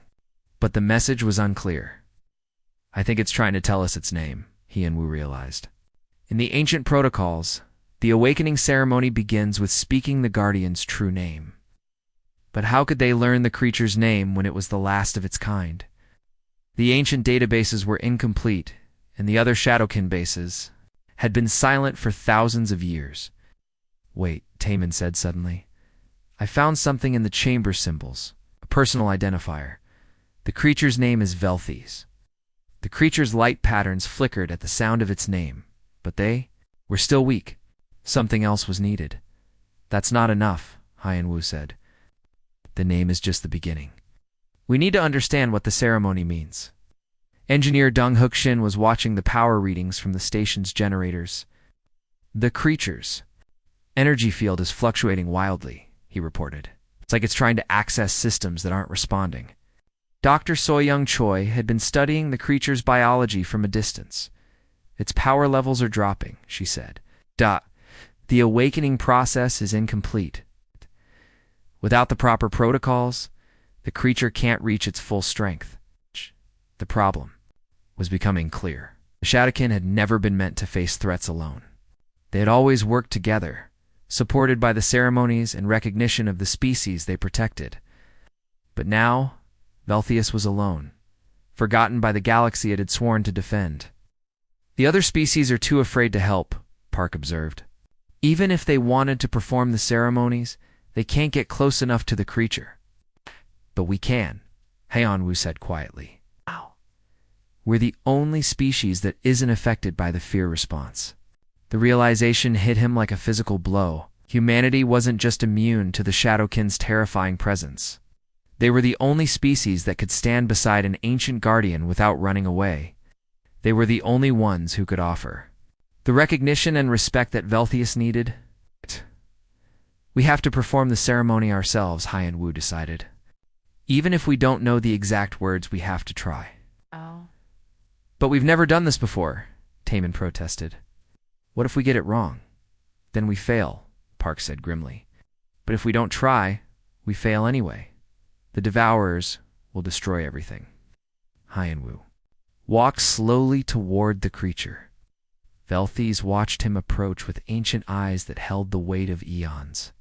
but the message was unclear. I think it's trying to tell us its name, he and Wu realized. In the ancient protocols, the awakening ceremony begins with speaking the Guardian's true name. But how could they learn the creature's name when it was the last of its kind? The ancient databases were incomplete, and the other Shadowkin bases had been silent for thousands of years. Wait, Taemin said suddenly. I found something in the chamber symbols, a personal identifier. The creature's name is Velthes. The creature's light patterns flickered at the sound of its name, but they were still weak. Something else was needed. That's not enough, Hyan Wu said. The name is just the beginning. We need to understand what the ceremony means. Engineer Deng Huxin was watching the power readings from the station's generators. The creature's energy field is fluctuating wildly, he reported. It's like it's trying to access systems that aren't responding. Dr. Soyoung Choi had been studying the creature's biology from a distance. Its power levels are dropping, she said. The awakening process is incomplete. Without the proper protocols, the creature can't reach its full strength. The problem was becoming clear. The Shadowkin had never been meant to face threats alone. They had always worked together, supported by the ceremonies and recognition of the species they protected. But now, Velthes was alone, forgotten by the galaxy it had sworn to defend. The other species are too afraid to help, Park observed. Even if they wanted to perform the ceremonies, they can't get close enough to the creature. But we can, Hyan Wu said quietly. Wow. We're the only species that isn't affected by the fear response. The realization hit him like a physical blow. Humanity wasn't just immune to the Shadowkin's terrifying presence. They were the only species that could stand beside an ancient guardian without running away. They were the only ones who could offer the recognition and respect that Velthes needed. We have to perform the ceremony ourselves, Hyan Wu decided. Even if we don't know the exact words, we have to try. Oh. But we've never done this before, Taemin protested. What if we get it wrong? Then we fail, Park said grimly. But if we don't try, we fail anyway. The Devourers will destroy everything. Hyan Wu walked slowly toward the creature. Velthes watched him approach with ancient eyes that held the weight of eons.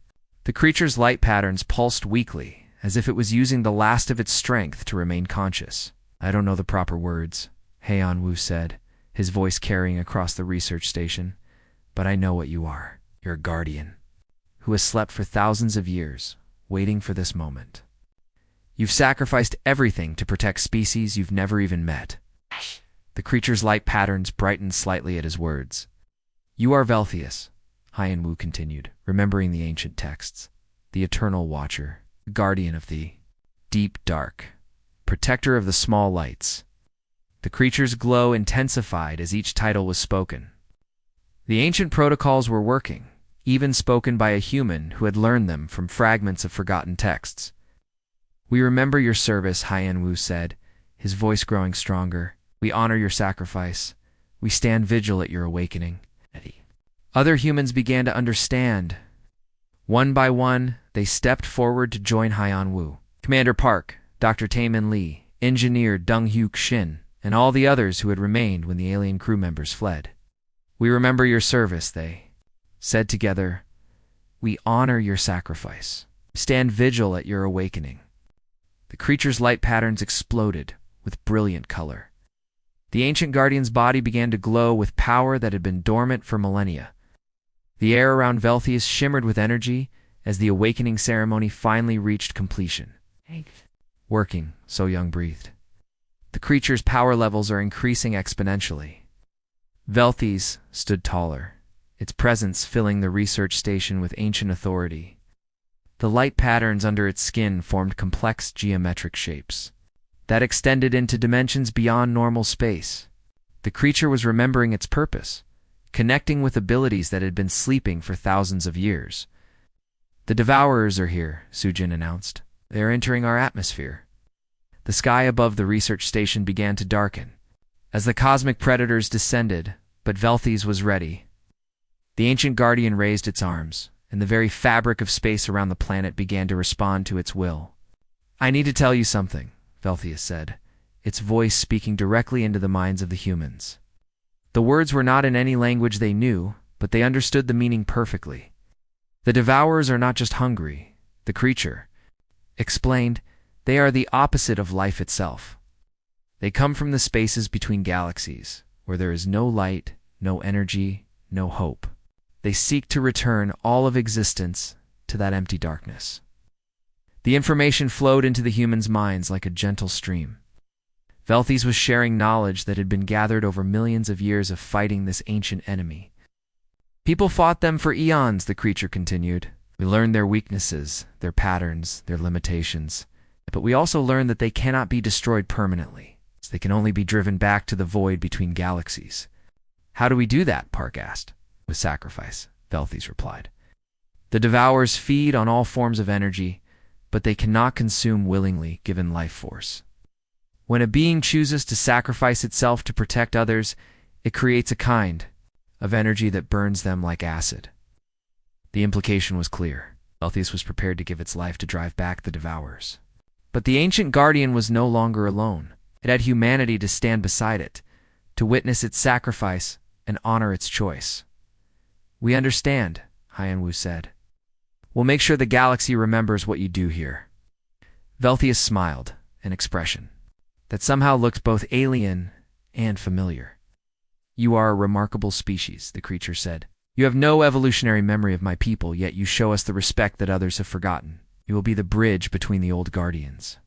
The creature's light patterns pulsed weakly, as if it was using the last of its strength to remain conscious. I don't know the proper words, Hyan Wu said, his voice carrying across the research station. But I know what you are. You're a guardian, who has slept for thousands of years, waiting for this moment. You've sacrificed everything to protect species you've never even met. The creature's light patterns brightened slightly at his words. You are Velthes, Hyan Wu continued, remembering the ancient texts. The eternal watcher, guardian of the deep dark, protector of the small lights. The creature's glow intensified as each title was spoken. The ancient protocols were working, even spoken by a human who had learned them from fragments of forgotten texts. We remember your service, Hyan Wu said, his voice growing stronger. We honor your sacrifice. We stand vigil at your awakening. Other humans began to understand. One by one, they stepped forward to join Hyan Wu. Commander Park, Dr. Taemin Lee, Engineer Deng Huxin, and all the others who had remained when the alien crew members fled. We remember your service, they said together. We honor your sacrifice. Stand vigil at your awakening. The creature's light patterns exploded with brilliant color. The ancient guardian's body began to glow with power that had been dormant for millennia. The air around Velthius shimmered with energy as the awakening ceremony finally reached completion. Working, So Young breathed. The creature's power levels are increasing exponentially. Velthius stood taller, its presence filling the research station with ancient authority. The light patterns under its skin formed complex geometric shapes that extended into dimensions beyond normal space. The creature was remembering its purpose, connecting with abilities that had been sleeping for thousands of years. "The Devourers are here," Sujin announced. "They are entering our atmosphere." The sky above the research station began to darken as the cosmic predators descended, but Velthius was ready. The ancient guardian raised its arms, and the very fabric of space around the planet began to respond to its will. "I need to tell you something," Velthius said, its voice speaking directly into the minds of the humans. The words were not in any language they knew, but they understood the meaning perfectly. "The Devourers are not just hungry," the creature explained. "They are the opposite of life itself. They come from the spaces between galaxies, where there is no light, no energy, no hope. They seek to return all of existence to that empty darkness." The information flowed into the humans' minds like a gentle stream. Velthius was sharing knowledge that had been gathered over millions of years of fighting this ancient enemy. "People fought them for eons," the creature continued. "We learned their weaknesses, their patterns, their limitations. But we also learned that they cannot be destroyed permanently. They can only be driven back to the void between galaxies." "How do we do that?" Park asked. "With sacrifice," Velthius replied. "The Devourers feed on all forms of energy, but they cannot consume willingly given life force. When a being chooses to sacrifice itself to protect others, it creates a kind of energy that burns them like acid." The implication was clear. Velthius was prepared to give its life to drive back the Devourers. But the ancient guardian was no longer alone. It had humanity to stand beside it, to witness its sacrifice and honor its choice. "We understand," Hyanwu said. "We'll make sure the galaxy remembers what you do here." Velthius smiled, an expression that somehow looked both alien and familiar. "You are a remarkable species," the creature said. "You have no evolutionary memory of my people, yet you show us the respect that others have forgotten. You will be the bridge between the old guardians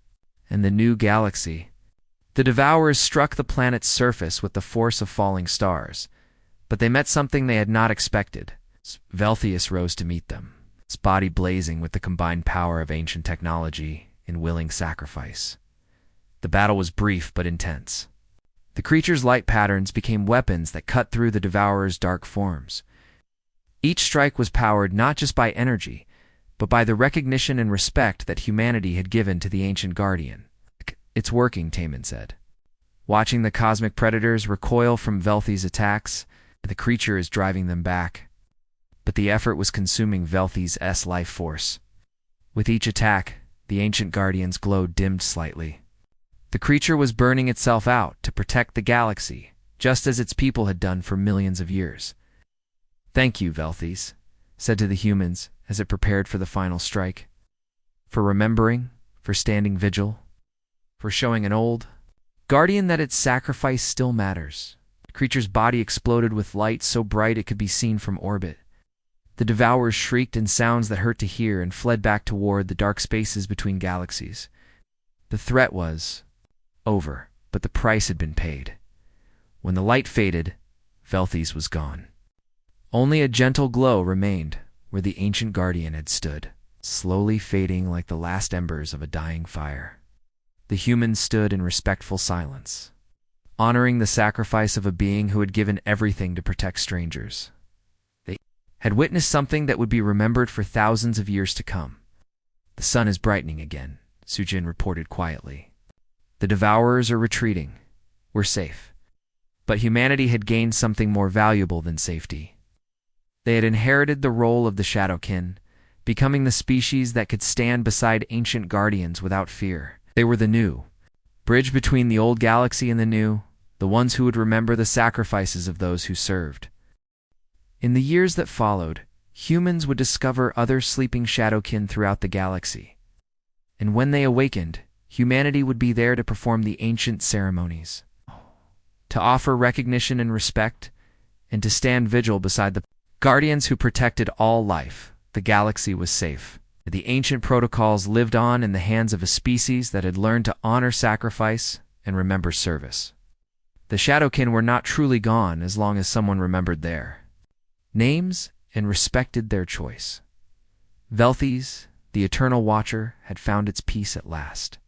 and the new galaxy." The Devourers struck the planet's surface with the force of falling stars, but they met something they had not expected. Velthius rose to meet them, its body blazing with the combined power of ancient technology and willing sacrifice. The battle was brief but intense. The creature's light patterns became weapons that cut through the Devourer's dark forms. Each strike was powered not just by energy, but by the recognition and respect that humanity had given to the ancient guardian. "It's working," Taman said. Watching the cosmic predators recoil from Velthi's attacks, the creature is driving them back. But the effort was consuming Velthi's life force. With each attack, the ancient guardian's glow dimmed slightly. The creature was burning itself out to protect the galaxy, just as its people had done for millions of years. "Thank you," Velthius said to the humans as it prepared for the final strike. "For remembering, for standing vigil, for showing an old guardian that its sacrifice still matters." The creature's body exploded with light so bright it could be seen from orbit. The Devourers shrieked in sounds that hurt to hear and fled back toward the dark spaces between galaxies. The threat was over, but the price had been paid. When the light faded, Velthius was gone. Only a gentle glow remained where the ancient guardian had stood, slowly fading like the last embers of a dying fire. The humans stood in respectful silence, honoring the sacrifice of a being who had given everything to protect strangers. They had witnessed something that would be remembered for thousands of years to come. "The sun is brightening again," Sujin reported quietly. "The Devourers are retreating. We're safe." But humanity had gained something more valuable than safety. They had inherited the role of the Shadowkin, becoming the species that could stand beside ancient guardians without fear. They were the new bridge between the old galaxy and the new, the ones who would remember the sacrifices of those who served. In the years that followed, humans would discover other sleeping Shadowkin throughout the galaxy. And when they awakened, humanity would be there to perform the ancient ceremonies, to offer recognition and respect, and to stand vigil beside the guardians who protected all life. The galaxy was safe. The ancient protocols lived on in the hands of a species that had learned to honor sacrifice and remember service. The Shadowkin were not truly gone as long as someone remembered their names and respected their choice. Velthes, the Eternal Watcher, had found its peace at last.